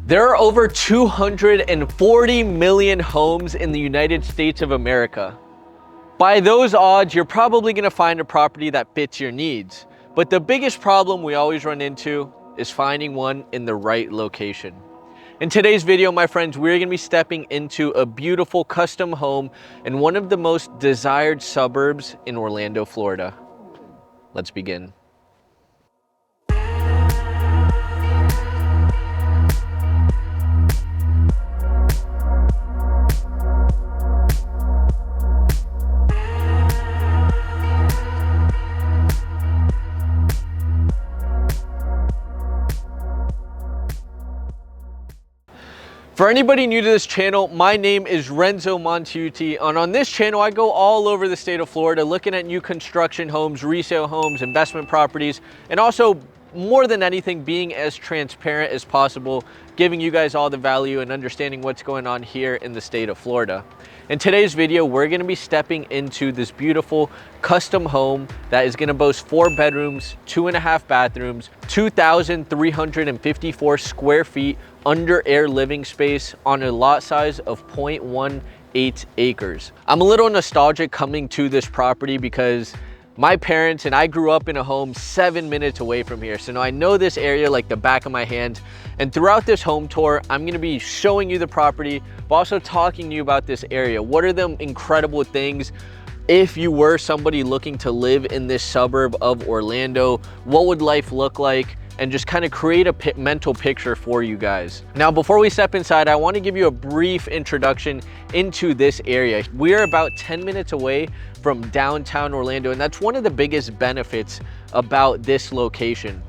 There are over 240 million homes in the United States of America. By those odds, you're probably going to find a property that fits your needs. But the biggest problem we always run into is finding one in the right location. In today's video, my friends, we're going to be stepping into a beautiful custom home in one of the most desired suburbs in Orlando, Florida. Let's begin. For anybody new to this channel, my name is Renzo Montaiuti, and on this channel I go all over the state of Florida looking at new construction homes, resale homes, investment properties, and also more than anything being as transparent as possible, giving you guys all the value and understanding what's going on here in the state of Florida. In today's video, we're going to be stepping into this beautiful custom home that is going to boast 4 bedrooms, 2.5 bathrooms, 2,354 square feet under air living space on a lot size of 0.18 acres. I'm a little nostalgic coming to this property because my parents and I grew up in a home 7 minutes away from here. So now I know this area like the back of my hand. And throughout this home tour, I'm gonna be showing you the property, but also talking to you about this area. What are the incredible things? If you were somebody looking to live in this suburb of Orlando, what would life look like? And just kind of create a mental picture for you guys. Now, before we step inside, I want to give you a brief introduction into this area. We are about 10 minutes away from downtown Orlando, and that's one of the biggest benefits about this location.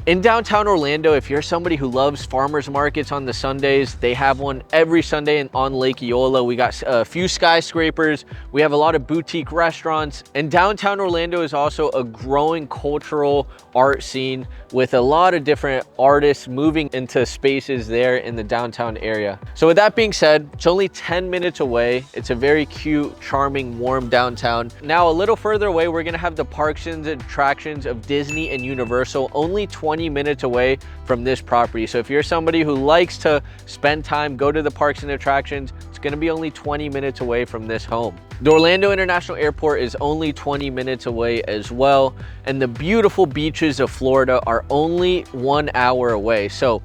In downtown Orlando, if you're somebody who loves farmers markets on the Sundays, they have one every Sunday on Lake Eola. We got a few skyscrapers. We have a lot of boutique restaurants. And downtown Orlando is also a growing cultural art scene with a lot of different artists moving into spaces there in the downtown area. So with that being said, it's only 10 minutes away. It's a very cute, charming, warm downtown. Now, a little further away, we're gonna have the parks and attractions of Disney and Universal, only 20 minutes away from this property. So if you're somebody who likes to spend time, go to the parks and attractions, it's gonna be only 20 minutes away from this home. The Orlando International Airport is only 20 minutes away as well. And the beautiful beaches of Florida are only 1 hour away. So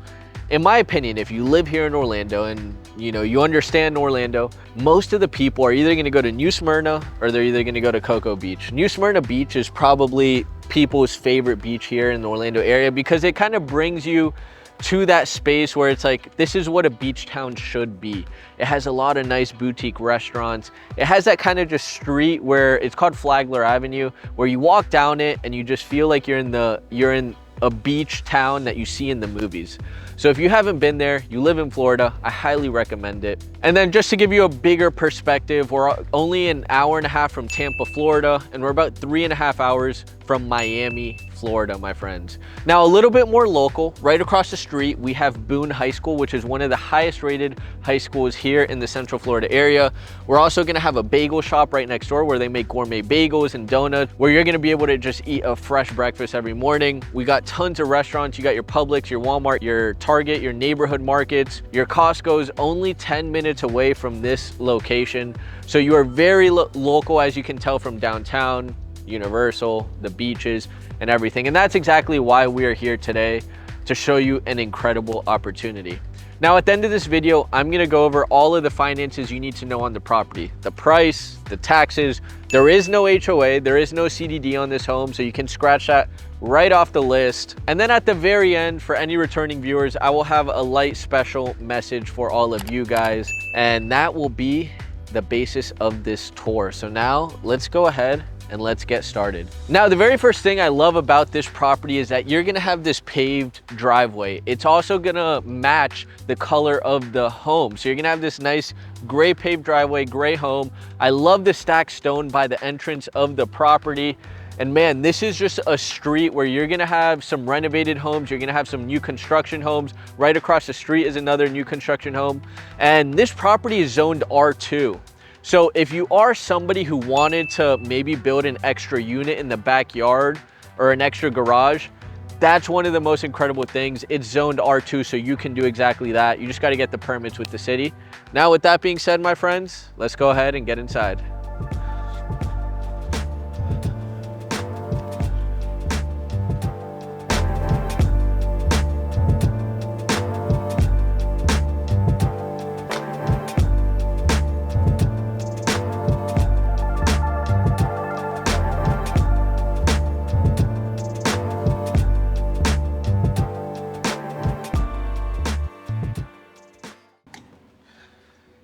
in my opinion, if you live here in Orlando and you understand Orlando, most of the people are either gonna go to New Smyrna or they're either gonna go to Cocoa Beach. New Smyrna Beach is probably people's favorite beach here in the Orlando area because it kind of brings you to that space where it's like, this is what a beach town should be. It has a lot of nice boutique restaurants. It has that kind of just street where it's called Flagler Avenue, where you walk down it and you just feel like you're in a beach town that you see in the movies. So if you haven't been there, you live in Florida, I highly recommend it. And then just to give you a bigger perspective, we're only an hour and a half from Tampa, Florida, and we're about 3.5 hours from Miami, Florida, my friends. Now, a little bit more local, right across the street, we have Boone High School, which is one of the highest rated high schools here in the Central Florida area. We're also gonna have a bagel shop right next door where they make gourmet bagels and donuts, where you're gonna be able to just eat a fresh breakfast every morning. We got tons of restaurants. You got your Publix, your Walmart, your Target, your neighborhood markets, your Costco's only 10 minutes away from this location. So you are very local, as you can tell from downtown, Universal, the beaches, and everything. And that's exactly why we are here today, to show you an incredible opportunity. Now, at the end of this video, I'm gonna go over all of the finances you need to know on the property. The price, the taxes. There is no HOA, there is no CDD on this home, so you can scratch that right off the list. And then at the very end, for any returning viewers, I will have a light special message for all of you guys, and that will be the basis of this tour. So now let's go ahead and let's get started. Now, the very first thing I love about this property is that you're gonna have this paved driveway. It's also gonna match the color of the home. So you're gonna have this nice gray paved driveway, gray home. I love the stacked stone by the entrance of the property. And man, this is just a street where you're gonna have some renovated homes, you're gonna have some new construction homes. Right across the street is another new construction home. And this property is zoned R2. So if you are somebody who wanted to maybe build an extra unit in the backyard or an extra garage, That's one of the most incredible things. It's zoned R2, so you can do exactly that. You just got to get the permits with the city. Now, with that being said, my friends, let's go ahead and get inside.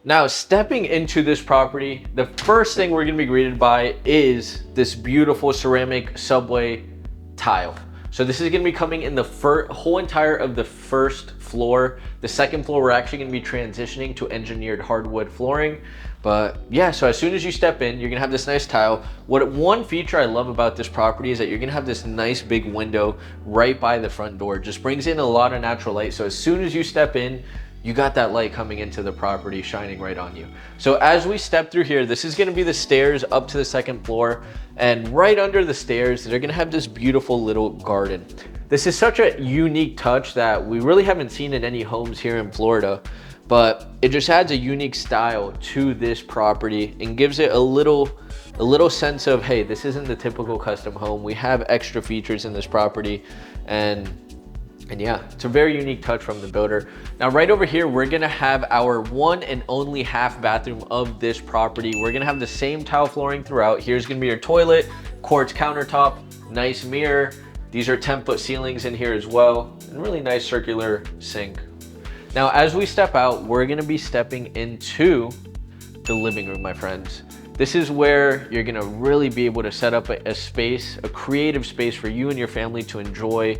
Now, stepping into this property, the first thing we're gonna be greeted by is this beautiful ceramic subway tile. So this is gonna be coming in the whole entire of the first floor. The second floor, we're actually gonna be transitioning to engineered hardwood flooring. But yeah, so as soon as you step in, you're gonna have this nice tile. One feature I love about this property is that you're gonna have this nice big window right by the front door. Just brings in a lot of natural light. So as soon as you step in, you got that light coming into the property shining right on you. So as we step through here, this is gonna be the stairs up to the second floor, and right under the stairs, they're gonna have this beautiful little garden. This is such a unique touch that we really haven't seen in any homes here in Florida, but it just adds a unique style to this property and gives it a little sense of, hey, this isn't the typical custom home. We have extra features in this property, and yeah, it's a very unique touch from the builder. Now, right over here, we're gonna have our one and only half bathroom of this property. We're gonna have the same tile flooring throughout. Here's gonna be your toilet, quartz countertop, nice mirror. These are 10-foot ceilings in here as well, and really nice circular sink. Now, as we step out, we're gonna be stepping into the living room, my friends. This is where you're gonna really be able to set up a space, a creative space for you and your family to enjoy.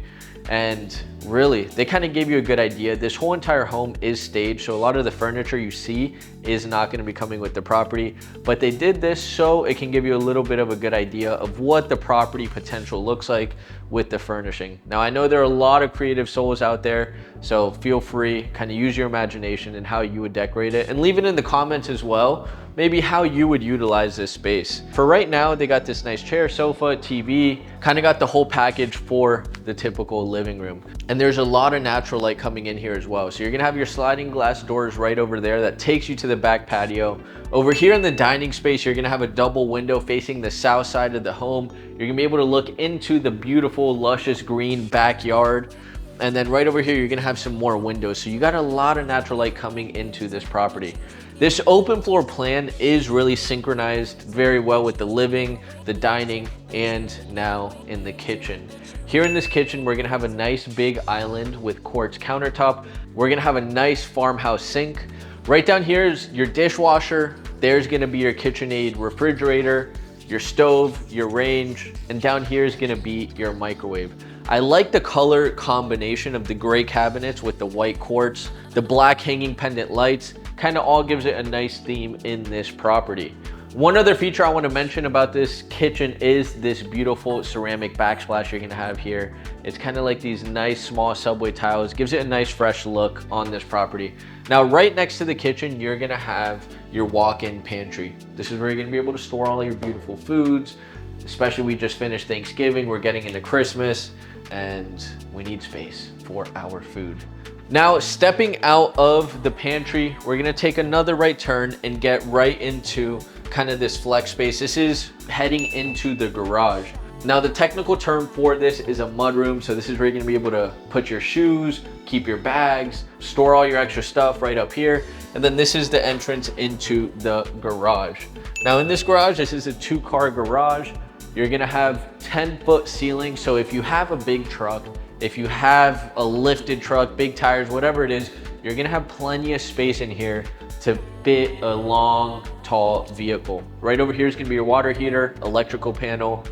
And really, they kind of gave you a good idea. This whole entire home is staged, so a lot of the furniture you see is not going to be coming with the property, but they did this so it can give you a little bit of a good idea of what the property potential looks like with the furnishing. Now, I know there are a lot of creative souls out there, so feel free, kind of use your imagination and how you would decorate it, and leave it in the comments as well, maybe how you would utilize this space. For right now, they got this nice chair, sofa, TV, kind of got the whole package for the typical living room. And there's a lot of natural light coming in here as well. So you're gonna have your sliding glass doors right over there that takes you to the back patio. Over here in the dining space, you're gonna have a double window facing the south side of the home. You're gonna be able to look into the beautiful, luscious green backyard. And then right over here, you're gonna have some more windows. So you got a lot of natural light coming into this property. This open floor plan is really synchronized very well with the living, the dining, and now in the kitchen. Here in this kitchen, we're gonna have a nice big island with quartz countertop. We're gonna have a nice farmhouse sink. Right down here is your dishwasher. There's gonna be your KitchenAid refrigerator, your stove, your range, and down here is gonna be your microwave. I like the color combination of the gray cabinets with the white quartz, the black hanging pendant lights, kind of all gives it a nice theme in this property. One other feature I want to mention about this kitchen is this beautiful ceramic backsplash you're going to have here. It's kind of like these nice small subway tiles, gives it a nice fresh look on this property. Now, right next to the kitchen, you're going to have your walk-in pantry. This is where you're going to be able to store all your beautiful foods, especially we just finished Thanksgiving, we're getting into Christmas, and we need space for our food. Now, stepping out of the pantry, we're gonna take another right turn and get right into kind of this flex space. This is heading into the garage. Now, the technical term for this is a mudroom. So this is where you're gonna be able to put your shoes, keep your bags, store all your extra stuff right up here. And then this is the entrance into the garage. Now, in this garage, this is a 2-car garage. You're gonna have 10-foot ceiling. So if you have a big truck, if you have a lifted truck, big tires, whatever it is, you're gonna have plenty of space in here to fit a long, tall vehicle. Right over here is gonna be your water heater, electrical panel,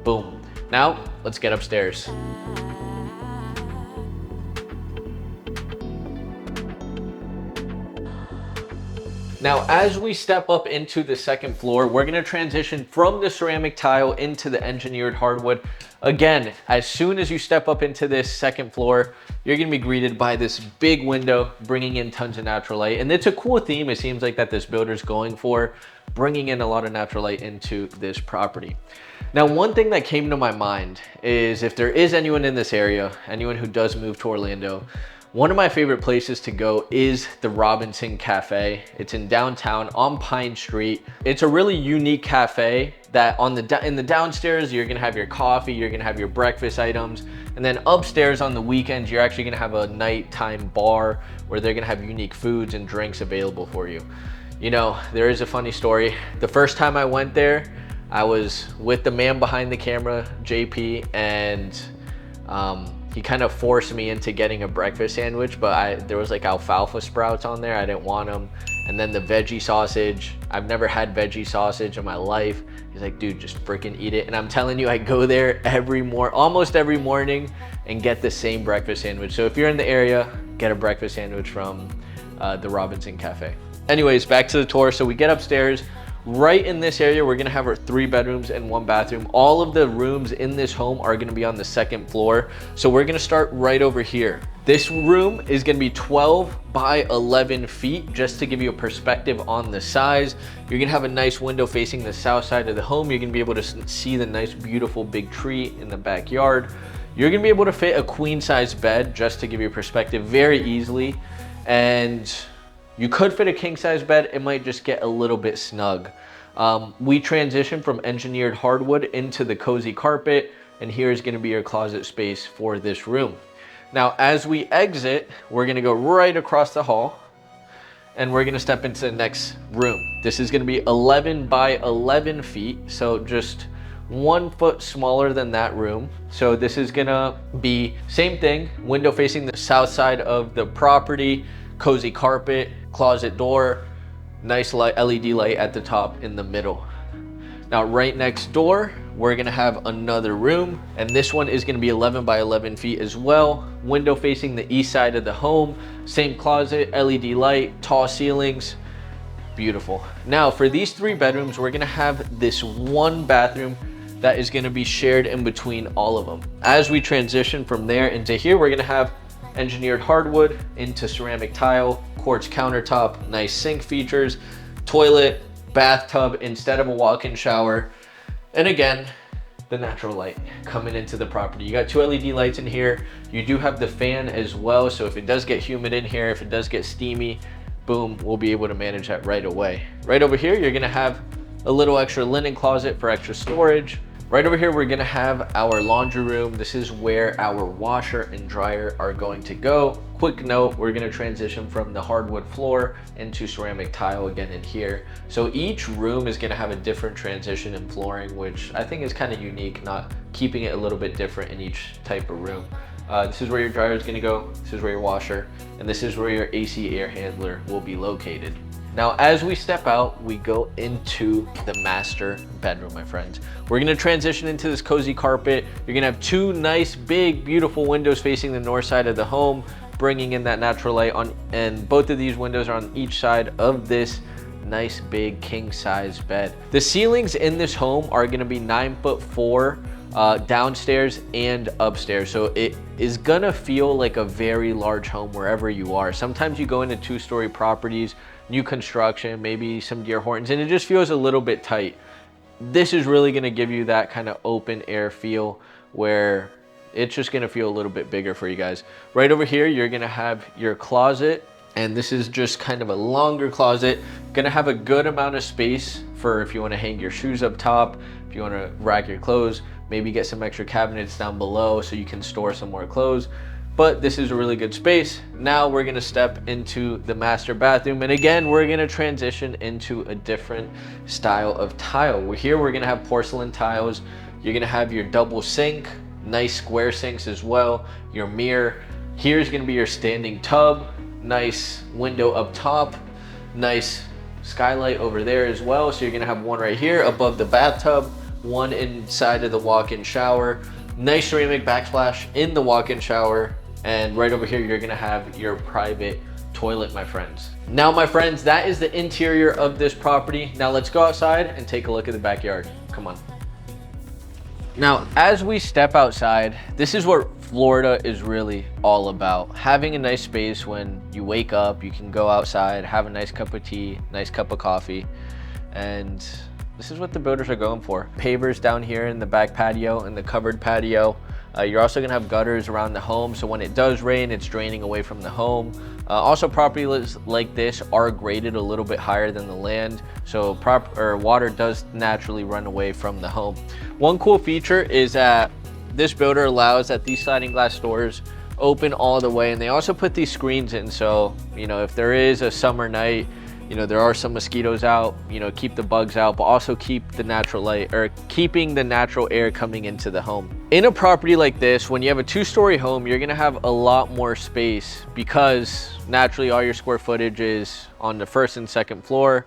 boom. Now, let's get upstairs. Now, as we step up into the second floor, we're gonna transition from the ceramic tile into the engineered hardwood. Again, as soon as you step up into this second floor, you're gonna be greeted by this big window, bringing in tons of natural light. And it's a cool theme, it seems like that this builder's going for. bringing in a lot of natural light into this property. Now, one thing that came to my mind is if there is anyone in this area, anyone who does move to Orlando, one of my favorite places to go is the Robinson Cafe. It's in downtown on Pine Street. It's a really unique cafe that in the downstairs, you're gonna have your coffee, you're gonna have your breakfast items, and then upstairs on the weekends, you're actually gonna have a nighttime bar where they're gonna have unique foods and drinks available for you. You know, there is a funny story. The first time I went there, I was with the man behind the camera, JP, and he kind of forced me into getting a breakfast sandwich, but there was like alfalfa sprouts on there. I didn't want them. And then the veggie sausage. I've never had veggie sausage in my life. He's like, dude, just freaking eat it. And I'm telling you, I go there almost every morning and get the same breakfast sandwich. So if you're in the area, get a breakfast sandwich from the Robinson Cafe. Anyways, back to the tour. So we get upstairs. Right in this area, we're gonna have our 3 bedrooms and 1 bathroom. All of the rooms in this home are gonna be on the 2nd floor. So we're gonna start right over here. This room is gonna be 12 by 11 feet, just to give you a perspective on the size. You're gonna have a nice window facing the south side of the home. You're gonna be able to see the nice, beautiful big tree in the backyard. You're gonna be able to fit a queen size bed, just to give you a perspective, very easily. And you could fit a king size bed, it might just get a little bit snug. We transition from engineered hardwood into the cozy carpet, and here's gonna be your closet space for this room. Now, as we exit, we're gonna go right across the hall, and we're gonna step into the next room. This is gonna be 11 by 11 feet, so just 1 foot smaller than that room. So this is gonna be same thing, window facing the south side of the property, cozy carpet, closet door, nice light, LED light at the top in the middle. Now, right next door, we're gonna have another room, and this one is gonna be 11 by 11 feet as well. Window facing the east side of the home, same closet, LED light, tall ceilings, beautiful. Now, for these 3 bedrooms, we're gonna have this 1 bathroom that is gonna be shared in between all of them. As we transition from there into here, we're gonna have engineered hardwood into ceramic tile, quartz countertop, nice sink features, toilet, bathtub instead of a walk-in shower. And again, the natural light coming into the property. You got 2 LED lights in here. You do have the fan as well. So if it does get humid in here, if it does get steamy, boom, we'll be able to manage that right away. Right over here, you're gonna have a little extra linen closet for extra storage. Right over here, we're gonna have our laundry room. This is where our washer and dryer are going to go. Quick note, we're gonna transition from the hardwood floor into ceramic tile again in here. So each room is gonna have a different transition in flooring, which I think is kind of unique, not keeping it a little bit different in each type of room. This is where your dryer is gonna go, this is where your washer, and this is where your AC air handler will be located. Now, as we step out, we go into the master bedroom, my friends. We're gonna transition into this cozy carpet. You're gonna have 2 nice, big, beautiful windows facing the north side of the home, bringing in that natural light on, and both of these windows are on each side of this nice, big, king-size bed. The ceilings in this home are gonna be 9'4" downstairs and upstairs. So it is gonna feel like a very large home wherever you are. Sometimes you go into 2-story properties, new construction, maybe some Deer Hortons, and it just feels a little bit tight. This is really gonna give you that kind of open air feel where it's just gonna feel a little bit bigger for you guys. Right over here, you're gonna have your closet, and this is just kind of a longer closet. Gonna have a good amount of space for if you wanna hang your shoes up top, if you wanna rack your clothes, maybe get some extra cabinets down below so you can store some more clothes. But this is a really good space. Now we're gonna step into the master bathroom. And again, we're gonna transition into a different style of tile. We're gonna have porcelain tiles. You're gonna have your double sink, nice square sinks as well, your mirror. Here's gonna be your standing tub, nice window up top, nice skylight over there as well. So you're gonna have one right here above the bathtub, one inside of the walk-in shower, nice ceramic backsplash in the walk-in shower, and right over here you're gonna have your private toilet, my friends. Now, my friends, that is the interior of this property. Now let's go outside and take a look at the backyard. Come on. Now, as we step outside, this is what Florida is really all about. Having a nice space when you wake up, you can go outside, have a nice cup of tea, nice cup of coffee, And this is what the builders are going for. Pavers down here in the back patio and the covered patio. You're also gonna have gutters around the home, so when it does rain, it's draining away from the home. Also, properties like this are graded a little bit higher than the land, so water does naturally run away from the home. One cool feature is that this builder allows that these sliding glass doors open all the way, and they also put these screens in, so you know, if there is a summer night, you know, there are some mosquitoes out, you know, keep the bugs out, but also keep the natural light, or keeping the natural air coming into the home. In a property like this, when you have a 2-story home, you're gonna have a lot more space because naturally all your square footage is on the 1st and 2nd floor.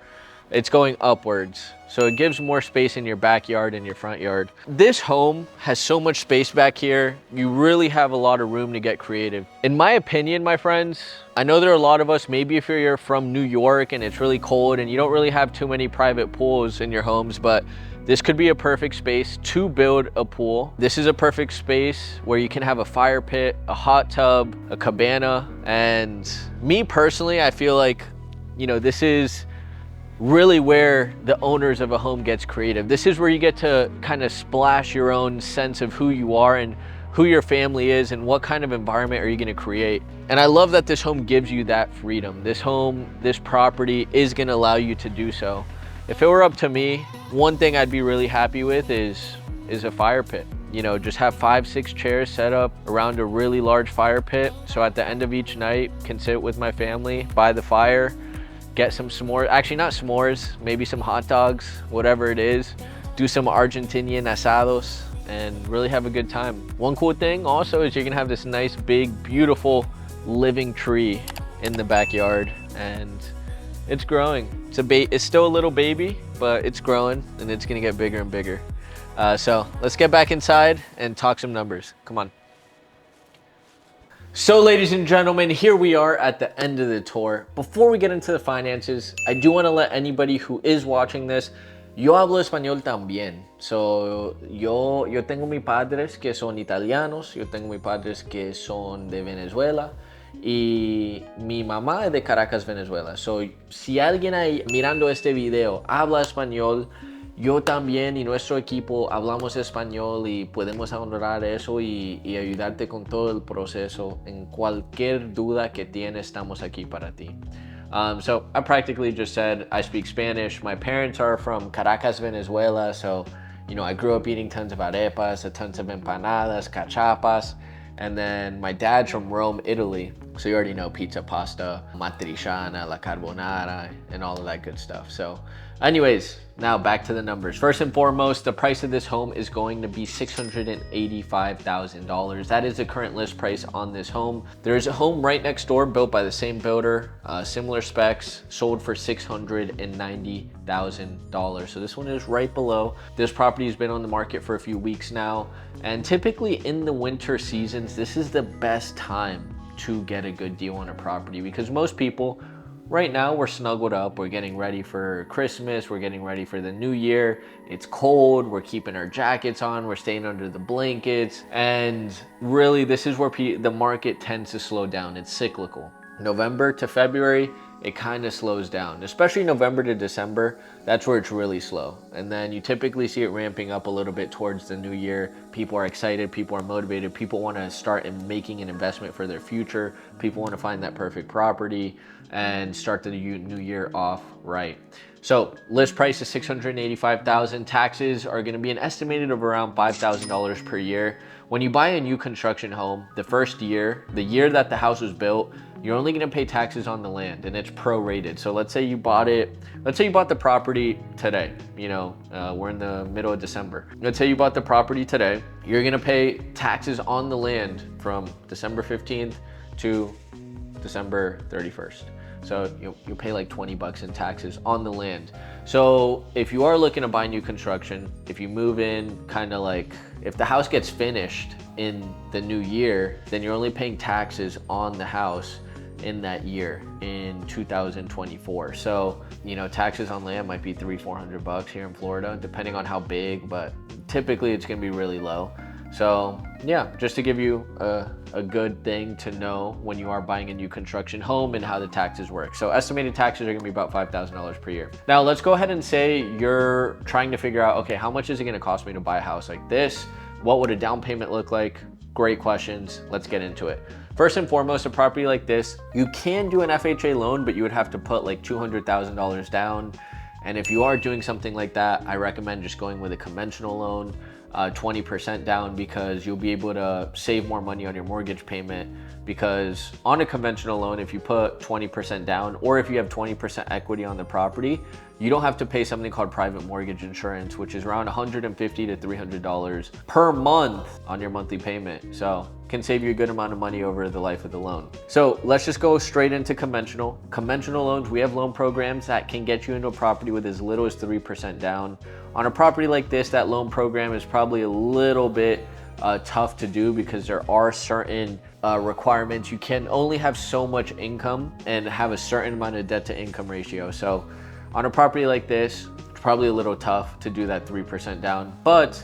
It's going upwards. So it gives more space in your backyard and your front yard. This home has so much space back here. You really have a lot of room to get creative. In my opinion, my friends, I know there are a lot of us, maybe if you're from New York and it's really cold and you don't really have too many private pools in your homes, but this could be a perfect space to build a pool. This is a perfect space where you can have a fire pit, a hot tub, a cabana. And me personally, I feel like, you know, this is really where the owners of a home gets creative. This is where you get to kind of splash your own sense of who you are and who your family is and what kind of environment are you going to create. And I love that this home gives you that freedom. This home, this property is going to allow you to do so. If it were up to me, one thing I'd be really happy with is a fire pit. You know, just have 5-6 chairs set up around a really large fire pit. So at the end of each night, can sit with my family by the fire, get some s'mores, actually not s'mores, maybe some hot dogs, whatever it is, do some Argentinian asados and really have a good time. One cool thing also is you're gonna have this nice, big, beautiful living tree in the backyard, and it's growing. It's still a little baby, but it's growing and it's gonna get bigger and bigger. So let's get back inside and talk some numbers. Come on. So ladies and gentlemen, here we are at the end of the tour. Before we get into the finances, I do want to let anybody who is watching this, yo hablo español también. So yo tengo mis padres que son italianos, yo tengo mis padres que son de Venezuela y mi mamá es de Caracas, Venezuela. So si alguien ahí mirando este video habla español, yo también y nuestro equipo hablamos español y podemos honrar eso y ayudarte con todo el proceso. En cualquier duda que tienes, estamos aquí para ti. So I practically just said I speak Spanish. My parents are from Caracas, Venezuela. So, you know, I grew up eating tons of arepas, tons of empanadas, cachapas. And then my dad's from Rome, Italy. So you already know pizza, pasta, matriciana, la carbonara, and all of that good stuff. So anyways, now back to the numbers. First and foremost, the price of this home is going to be $685,000. That is the current list price on this home. There is a home right next door built by the same builder, similar specs, sold for $690,000. So this one is right below. This property has been on the market for a few weeks now. And typically in the winter seasons, this is the best time to get a good deal on a property because most people, right now we're snuggled up, we're getting ready for Christmas, we're getting ready for the new year, it's cold, we're keeping our jackets on, we're staying under the blankets, and really this is where the market tends to slow down. It's cyclical. November to February, it kind of slows down, especially November to December. That's where it's really slow. And then you typically see it ramping up a little bit towards the new year. People are excited, people are motivated, people want to start making an investment for their future. People want to find that perfect property and start the new year off right. So list price is $685,000. Taxes are going to be an estimated of around $5,000 per year. When you buy a new construction home, the first year, the year that the house was built, you're only going to pay taxes on the land, and it's prorated. So let's say you bought the property today. You know, we're in the middle of December. Let's say you bought the property today. You're going to pay taxes on the land from December 15th to December 31st. So you'll pay like 20 bucks in taxes on the land. So if you are looking to buy new construction, if you move in kind of like, if the house gets finished in the new year, then you're only paying taxes on the house in that year in 2024. So, you know, taxes on land might be $300-400 here in Florida, depending on how big, but typically it's gonna be really low. So yeah, just to give you a good thing to know when you are buying a new construction home and how the taxes work. So estimated taxes are gonna be about $5,000 per year. Now let's go ahead and say you're trying to figure out, okay, how much is it gonna cost me to buy a house like this? What would a down payment look like? Great questions, let's get into it. First and foremost, a property like this, you can do an FHA loan, but you would have to put like $200,000 down. And if you are doing something like that, I recommend just going with a conventional loan, 20% down, because you'll be able to save more money on your mortgage payment. Because on a conventional loan, if you put 20% down, or if you have 20% equity on the property, you don't have to pay something called private mortgage insurance, which is around $150 to $300 per month on your monthly payment. So can save you a good amount of money over the life of the loan. So let's just go straight into conventional. Conventional loans, we have loan programs that can get you into a property with as little as 3% down. On a property like this, that loan program is probably a little bit tough to do because there are certain requirements. You can only have so much income and have a certain amount of debt to income ratio. So on a property like this, it's probably a little tough to do that 3% down. But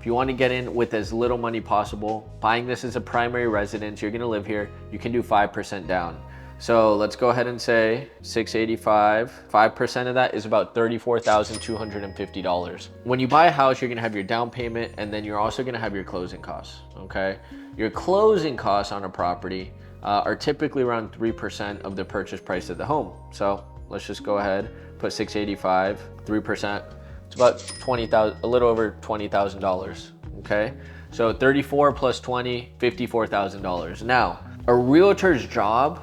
if you want to get in with as little money possible, buying this as a primary residence, you're going to live here, you can do 5% down. So let's go ahead and say 685. 5% of that is about $34,250. When you buy a house, you're gonna have your down payment, and then you're also gonna have your closing costs, okay? Your closing costs on a property are typically around 3% of the purchase price of the home. So let's just go ahead, put 685, 3%. It's about $20,000, a little over $20,000, okay? So 34 plus 20, $54,000. Now, a realtor's job,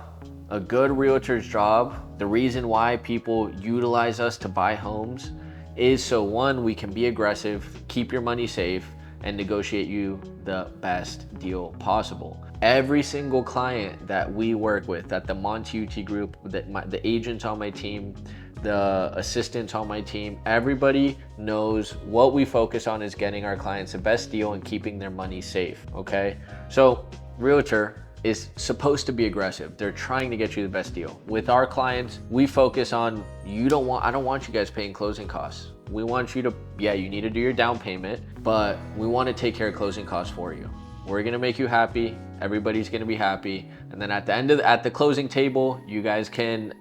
a good realtor's job, the reason why people utilize us to buy homes is so one, we can be aggressive, keep your money safe, and negotiate you the best deal possible. Every single client that we work with at the Montaiuti Group, the agents on my team, the assistants on my team, everybody knows what we focus on is getting our clients the best deal and keeping their money safe, okay? So realtor is supposed to be aggressive. They're trying to get you the best deal. With our clients, we focus on, I don't want you guys paying closing costs. We want you to, yeah, you need to do your down payment, but we want to take care of closing costs for you. We're gonna make you happy. Everybody's gonna be happy. And then at the closing table, you guys can,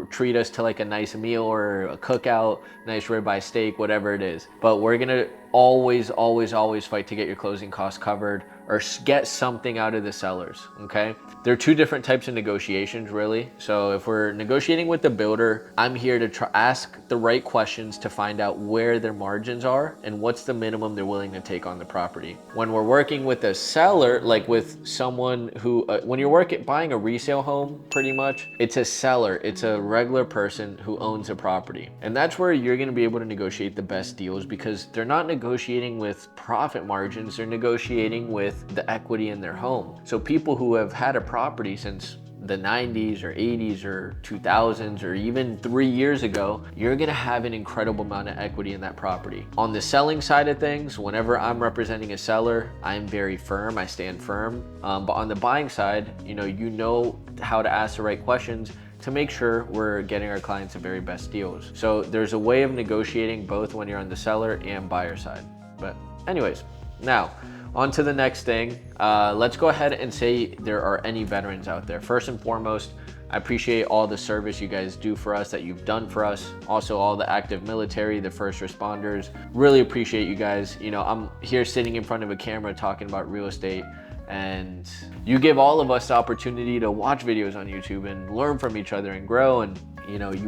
treat us to like a nice meal or a cookout, nice ribeye steak, whatever it is. But we're gonna always fight to get your closing costs covered or get something out of the sellers, okay? There are two different types of negotiations, really. So if we're negotiating with the builder, I'm here to ask the right questions to find out where their margins are and what's the minimum they're willing to take on the property. When we're working with a seller, like with someone who, when you're buying a resale home, pretty much, it's a seller, it's a regular person who owns a property. And that's where you're gonna be able to negotiate the best deals because they're not negotiating with profit margins, they're negotiating with the equity in their home. So people who have had a property since the 90s or 80s or 2000s or even 3 years ago, you're gonna have an incredible amount of equity in that property. On the selling side of things, whenever I'm representing a seller, I'm very firm, I stand firm. But on the buying side, you know how to ask the right questions to make sure we're getting our clients the very best deals. So there's a way of negotiating both when you're on the seller and buyer side. But anyways, now, on to the next thing. Let's go ahead and say there are any veterans out there. First and foremost, I appreciate all the service you guys do for us, that you've done for us. Also, all the active military, the first responders. Really appreciate you guys. I'm here sitting in front of a camera talking about real estate, and you give all of us the opportunity to watch videos on YouTube and learn from each other and grow. And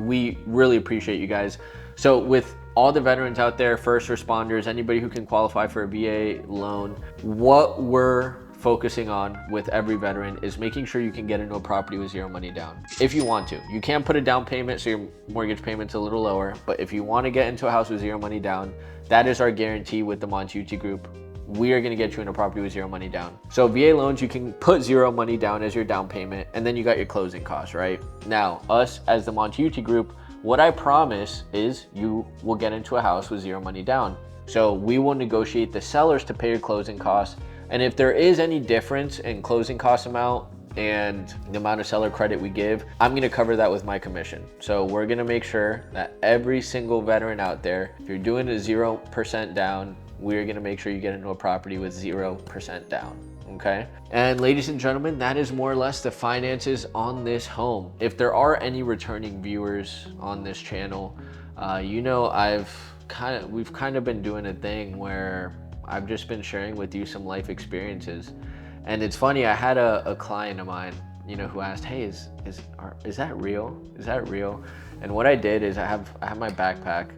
we really appreciate you guys. So with all the veterans out there, first responders, anybody who can qualify for a VA loan, what we're focusing on with every veteran is making sure you can get into a property with zero money down. If you want to, you can put a down payment so your mortgage payment's a little lower, but if you want to get into a house with zero money down, that is our guarantee with the Montaiuti Group. We are going to get you in a property with zero money down. So VA loans, you can put zero money down as your down payment, and then you got your closing costs, right? Now, us as the Montaiuti Group, what I promise is you will get into a house with zero money down. So we will negotiate the sellers to pay your closing costs. And if there is any difference in closing cost amount and the amount of seller credit we give, I'm gonna cover that with my commission. So we're gonna make sure that every single veteran out there, if you're doing a 0% down, we're gonna make sure you get into a property with 0% down, okay? And ladies and gentlemen, that is more or less the finances on this home. If there are any returning viewers on this channel, you know we've kind of been doing a thing where I've just been sharing with you some life experiences. And it's funny, I had a client of mine, you know, who asked, hey, is that real? Is that real? And what I did is I have my backpack,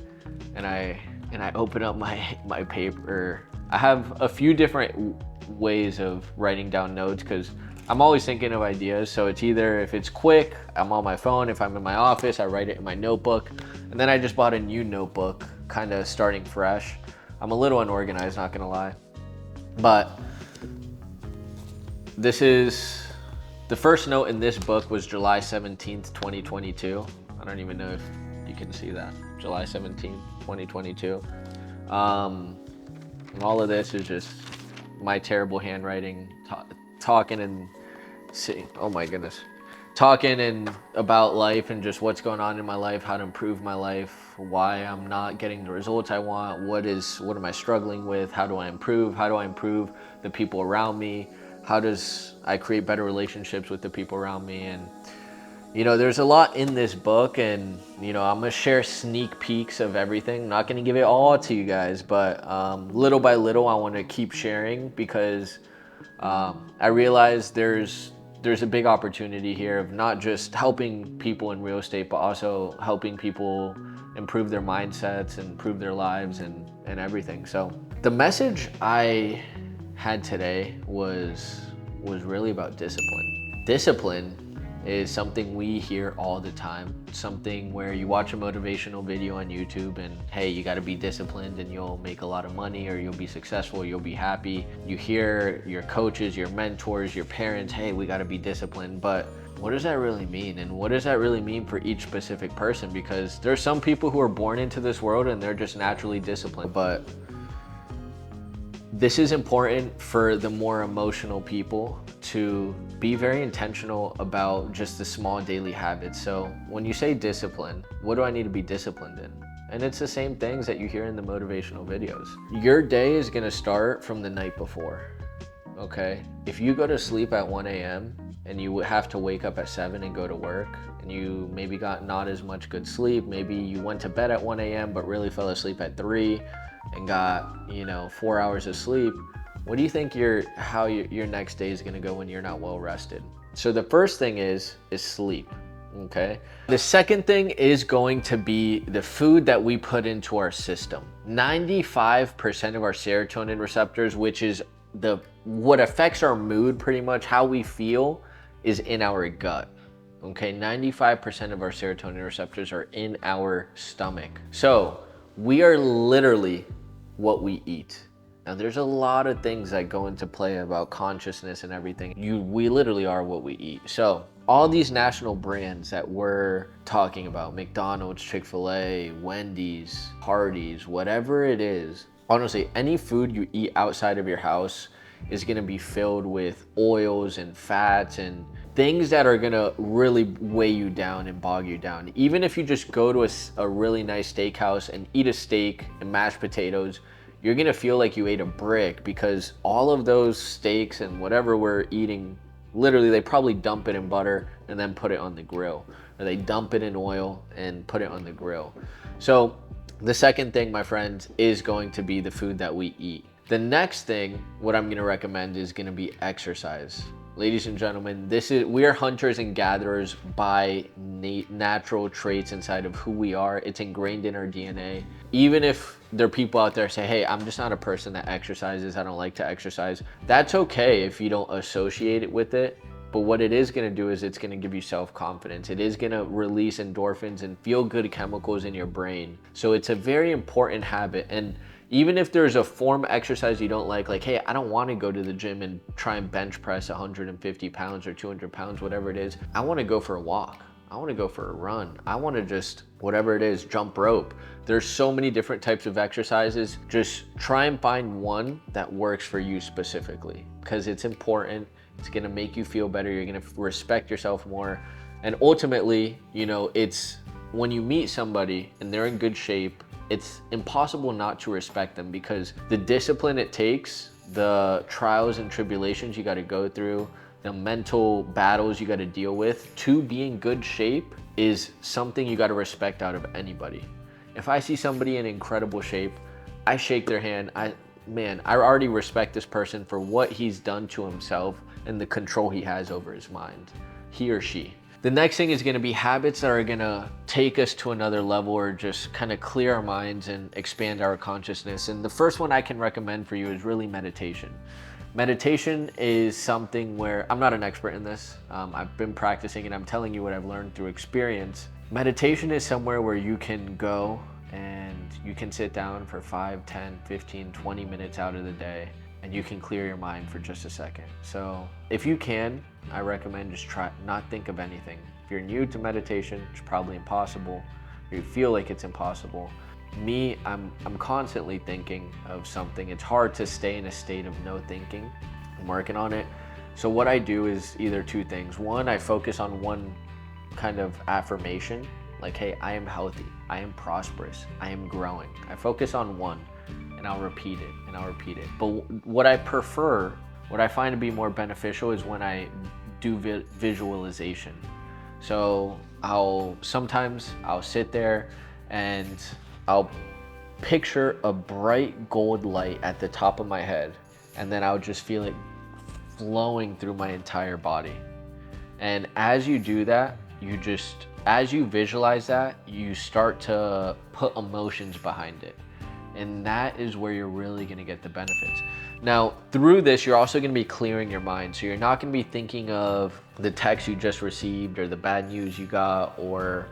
and I open up my paper. I have a few different ways of writing down notes because I'm always thinking of ideas. So it's either, if it's quick, I'm on my phone. If I'm in my office, I write it in my notebook. And then I just bought a new notebook, kind of starting fresh. I'm a little unorganized, not gonna lie. But this is, the first note in this book was July 17th, 2022. I don't even know if you can see that. July 17th, 2022. And all of this is just my terrible handwriting, talking and oh my goodness. Talking and about life and just what's going on in my life, how to improve my life, why I'm not getting the results I want, what am I struggling with, how do I improve the people around me, how does I create better relationships with the people around me. And you know, there's a lot in this book, and you know, I'm gonna share sneak peeks of everything. I'm not gonna give it all to you guys, but little by little I want to keep sharing, because I realize there's a big opportunity here of not just helping people in real estate, but also helping people improve their mindsets and improve their lives and everything. So the message I had today was really about discipline. Discipline is something we hear all the time. Something where you watch a motivational video on YouTube and, hey, you gotta be disciplined and you'll make a lot of money, or you'll be successful, you'll be happy. You hear your coaches, your mentors, your parents, hey, we gotta be disciplined. But what does that really mean? And what does that really mean for each specific person? Because there's some people who are born into this world and they're just naturally disciplined. But this is important for the more emotional people to be very intentional about just the small daily habits. So when you say discipline, what do I need to be disciplined in? And it's the same things that you hear in the motivational videos. Your day is gonna start from the night before, okay? If you go to sleep at 1 a.m. and you have to wake up at 7 and go to work, and you maybe got not as much good sleep, maybe you went to bed at 1 a.m. but really fell asleep at 3 and got, you know, 4 hours of sleep, what do you think how your next day is gonna go when you're not well rested? So the first thing is sleep, okay? The second thing is going to be the food that we put into our system. 95% of our serotonin receptors, which is what affects our mood pretty much, how we feel, is in our gut. Okay, 95% of our serotonin receptors are in our stomach. So we are literally what we eat. Now there's a lot of things that go into play about consciousness and everything. We literally are what we eat. So all these national brands that we're talking about, McDonald's, Chick-fil-A, Wendy's, Hardee's, whatever it is, honestly, any food you eat outside of your house is gonna be filled with oils and fats and things that are gonna really weigh you down and bog you down. Even if you just go to a really nice steakhouse and eat a steak and mashed potatoes, you're gonna feel like you ate a brick, because all of those steaks and whatever we're eating, literally they probably dump it in butter and then put it on the grill, or they dump it in oil and put it on the grill. So the second thing, my friends, is going to be the food that we eat. The next thing, what I'm gonna recommend, is gonna be exercise. Ladies and gentlemen, we are hunters and gatherers by natural traits inside of who we are. It's ingrained in our DNA. Even if there are people out there say, hey, I'm just not a person that exercises, I don't like to exercise. That's okay if you don't associate it with it. But what it is gonna do is it's gonna give you self-confidence. It is gonna release endorphins and feel-good chemicals in your brain. So it's a very important habit. And even if there's a form of exercise you don't like, hey, I don't want to go to the gym and try and bench press 150 pounds or 200 pounds, whatever it is. I want to go for a walk. I want to go for a run. I want to just, whatever it is, jump rope. There's so many different types of exercises. Just try and find one that works for you specifically, because it's important. It's going to make you feel better. You're going to respect yourself more. And ultimately, you know, it's when you meet somebody and they're in good shape, it's impossible not to respect them, because the discipline it takes, the trials and tribulations you got to go through, the mental battles you got to deal with to be in good shape is something you got to respect out of anybody. If I see somebody in incredible shape, I shake their hand. I already respect this person for what he's done to himself and the control he has over his mind, he or she. The next thing is going to be habits that are going to take us to another level, or just kind of clear our minds and expand our consciousness. And the first one I can recommend for you is really meditation. Meditation is something where, I'm not an expert in this, I've been practicing and I'm telling you what I've learned through experience. Meditation is somewhere where you can go and you can sit down for 5, 10, 15, 20 minutes out of the day, and you can clear your mind for just a second. So if you can, I recommend just try not think of anything. If you're new to meditation, it's probably impossible. Or you feel like it's impossible. Me, I'm constantly thinking of something. It's hard to stay in a state of no thinking. I'm working on it. So what I do is either two things. One, I focus on one kind of affirmation, like, hey, I am healthy, I am prosperous, I am growing. I focus on one and I'll repeat it and I'll repeat it. But what I prefer, what I find to be more beneficial is when I do visualization. So sometimes I'll sit there and I'll picture a bright gold light at the top of my head, and then I'll just feel it flowing through my entire body. And as you do that, as you visualize that, you start to put emotions behind it. And that is where you're really gonna get the benefits. Now, through this, you're also gonna be clearing your mind. So you're not gonna be thinking of the text you just received or the bad news you got, or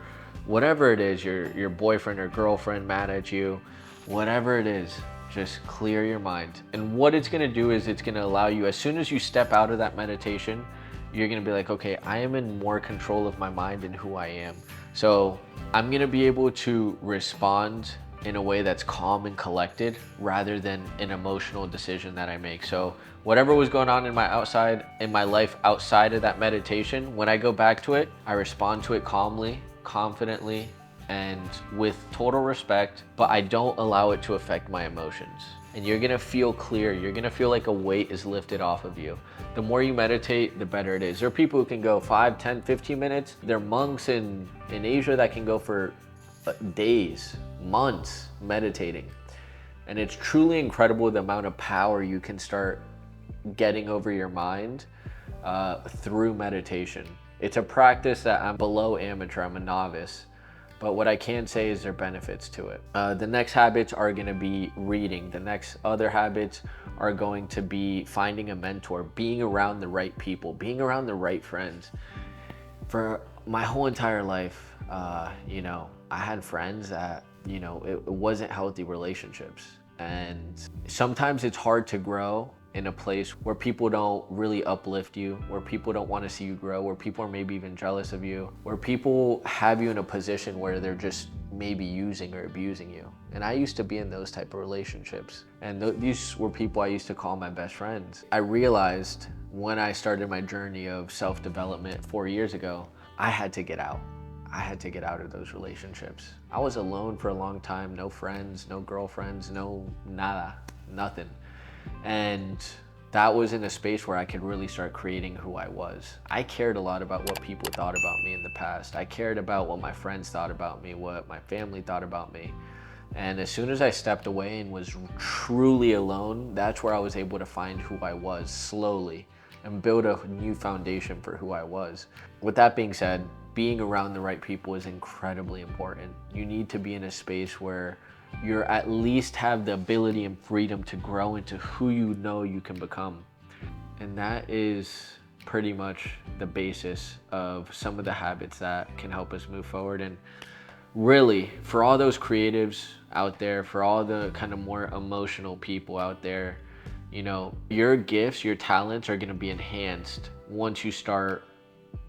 whatever it is, your boyfriend or girlfriend mad at you, whatever it is, just clear your mind. And what it's gonna do is it's gonna allow you, as soon as you step out of that meditation, you're gonna be like, okay, I am in more control of my mind and who I am. So I'm gonna be able to respond in a way that's calm and collected, rather than an emotional decision that I make. So whatever was going on in my life outside of that meditation, when I go back to it, I respond to it calmly, confidently, and with total respect, but I don't allow it to affect my emotions. And you're gonna feel clear. You're gonna feel like a weight is lifted off of you. The more you meditate, the better it is. There are people who can go 5, 10, 15 minutes. There are monks in Asia that can go for days, months meditating. And it's truly incredible the amount of power you can start getting over your mind through meditation. It's a practice that I'm below amateur, I'm a novice. But what I can say is there are benefits to it. The next habits are gonna be reading. The next other habits are going to be finding a mentor, being around the right people, being around the right friends. For my whole entire life, I had friends that, it wasn't healthy relationships. And sometimes it's hard to grow in a place where people don't really uplift you, where people don't want to see you grow, where people are maybe even jealous of you, where people have you in a position where they're just maybe using or abusing you. And I used to be in those type of relationships. And these were people I used to call my best friends. I realized when I started my journey of self-development 4 years ago, I had to get out. I had to get out of those relationships. I was alone for a long time, no friends, no girlfriends, no nada, nothing. And that was in a space where I could really start creating who I was. I cared a lot about what people thought about me in the past. I cared about what my friends thought about me, what my family thought about me. And as soon as I stepped away and was truly alone, that's where I was able to find who I was slowly and build a new foundation for who I was. With that being said, being around the right people is incredibly important. You need to be in a space where you at least have the ability and freedom to grow into who you know you can become. And that is pretty much the basis of some of the habits that can help us move forward. And really, for all those creatives out there, for all the kind of more emotional people out there, your gifts, your talents are gonna be enhanced once you start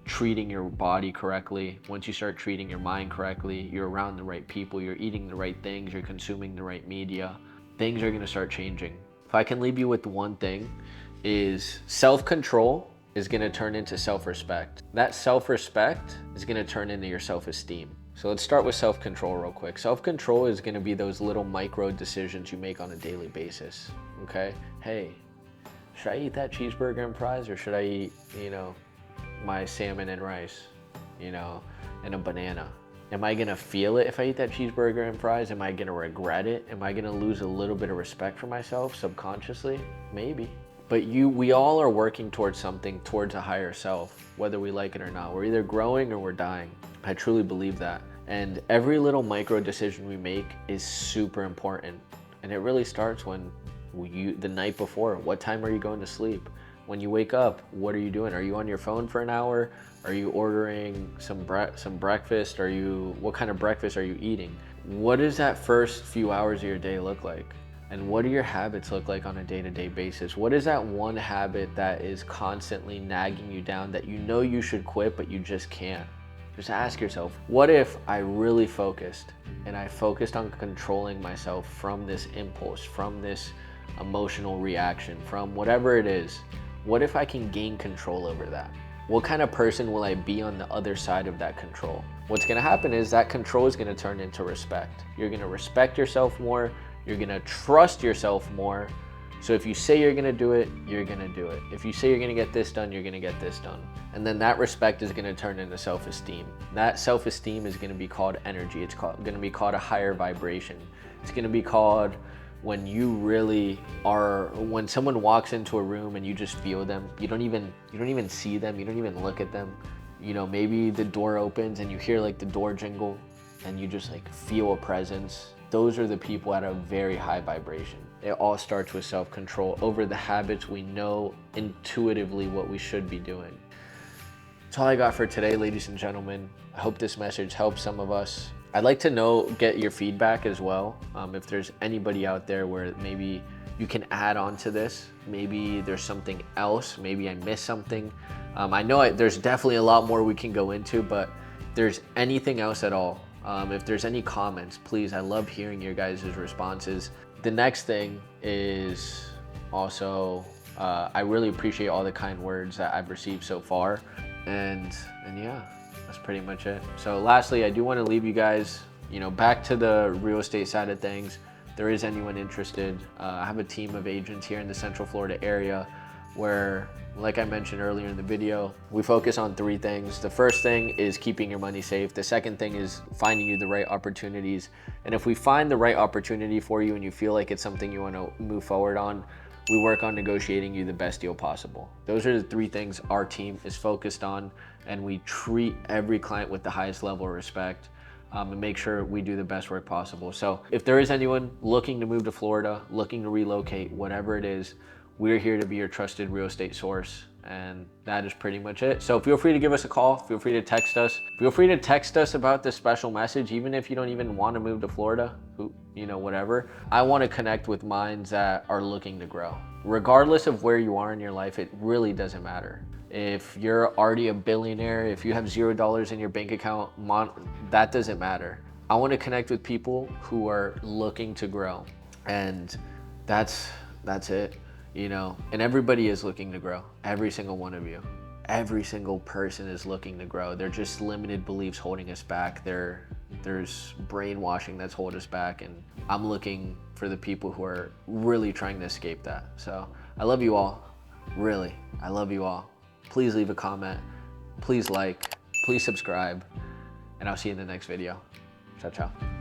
treating your body correctly, once you start treating your mind correctly, you're around the right people, you're eating the right things, you're consuming the right media, things are gonna start changing. If I can leave you with one thing, is self-control is gonna turn into self-respect. That self-respect is gonna turn into your self-esteem. So let's start with self-control real quick. Self-control is gonna be those little micro decisions you make on a daily basis, okay? Hey, should I eat that cheeseburger and fries, or should I eat, you know, my salmon and rice, you know, and a banana? Am I gonna feel it if I eat that cheeseburger and fries? Am I gonna regret it? Am I gonna lose a little bit of respect for myself subconsciously? Maybe. But we all are working towards something, towards a higher self, whether we like it or not. We're either growing or we're dying. I truly believe that. And every little micro decision we make is super important. And it really starts when the night before. What time are you going to sleep? When you wake up, what are you doing? Are you on your phone for an hour? Are you ordering some breakfast? What kind of breakfast are you eating? What does that first few hours of your day look like? And what do your habits look like on a day-to-day basis? What is that one habit that is constantly nagging you down that you know you should quit, but you just can't? Just ask yourself, what if I really focused and I focused on controlling myself from this impulse, from this emotional reaction, from whatever it is? What if I can gain control over that? What kind of person will I be on the other side of that control? What's gonna happen is that control is gonna turn into respect. You're gonna respect yourself more. You're gonna trust yourself more. So if you say you're gonna do it, you're gonna do it. If you say you're gonna get this done, you're gonna get this done. And then that respect is gonna turn into self-esteem. That self-esteem is gonna be called energy. It's gonna be called a higher vibration. It's gonna be called when you really are, when someone walks into a room and you just feel them, you don't even see them, you don't even look at them. You know, maybe the door opens and you hear like the door jingle and you just like feel a presence. Those are the people at a very high vibration. It all starts with self-control over the habits we know intuitively what we should be doing. That's all I got for today, ladies and gentlemen. I hope this message helps some of us. I'd like to get your feedback as well. If there's anybody out there where maybe you can add on to this, maybe there's something else, maybe I missed something. I know there's definitely a lot more we can go into, but if there's anything else at all, if there's any comments, please, I love hearing your guys' responses. The next thing is also, I really appreciate all the kind words that I've received so far. And yeah, that's pretty much it. So lastly, I do want to leave you guys, back to the real estate side of things. If there is anyone interested, I have a team of agents here in the Central Florida area where, like I mentioned earlier in the video, we focus on 3 things. The first thing is keeping your money safe. The second thing is finding you the right opportunities. And if we find the right opportunity for you and you feel like it's something you want to move forward on, we work on negotiating you the best deal possible. Those are the 3 things our team is focused on, and we treat every client with the highest level of respect and make sure we do the best work possible. So if there is anyone looking to move to Florida, looking to relocate, whatever it is, we're here to be your trusted real estate source, and that is pretty much it. So feel free to give us a call, feel free to text us. Feel free to text us about this special message, even if you don't even want to move to Florida, whatever. I want to connect with minds that are looking to grow. Regardless of where you are in your life, it really doesn't matter. If you're already a billionaire, if you have $0 in your bank account, that doesn't matter. I want to connect with people who are looking to grow, and that's it. And everybody is looking to grow. Every single one of you. Every single person is looking to grow. They're just limited beliefs holding us back. There's brainwashing that's holding us back, and I'm looking for the people who are really trying to escape that. So I love you all. Really, I love you all. Please leave a comment. Please like. Please subscribe. And I'll see you in the next video. Ciao, ciao.